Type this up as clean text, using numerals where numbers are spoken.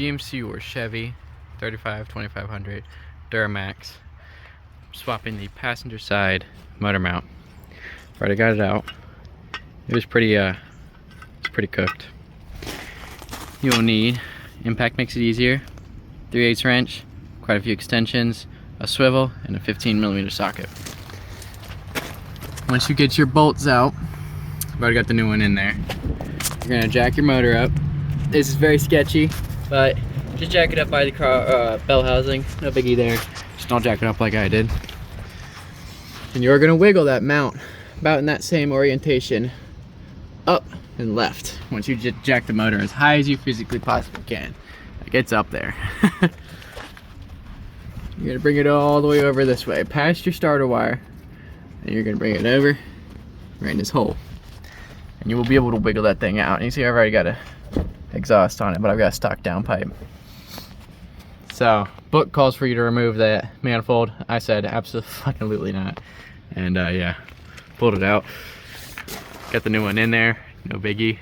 GMC or Chevy 2500 Duramax. Swapping the passenger side motor mount. Already got it out. It was pretty cooked. You will need impact makes it easier, 3/8 wrench, quite a few extensions, a swivel, and a 15mm socket. Once you get your bolts out, I've already got the new one in there. You're gonna jack your motor up. This is very sketchy, but just jack it up by the bell housing. No biggie there. Just don't jack it up like I did. And you're gonna wiggle that mount about in that same orientation, up and left. Once you jack the motor as high as you physically possibly can. Like it's up there. You're gonna bring it all the way over this way, past your starter wire. And you're gonna bring it over, right in this hole. And you will be able to wiggle that thing out. And you see I've already got a exhaust on it, but I've got a stock downpipe. So, book calls for you to remove that manifold. I said absolutely not. And yeah, pulled it out. Got the new one in there, no biggie.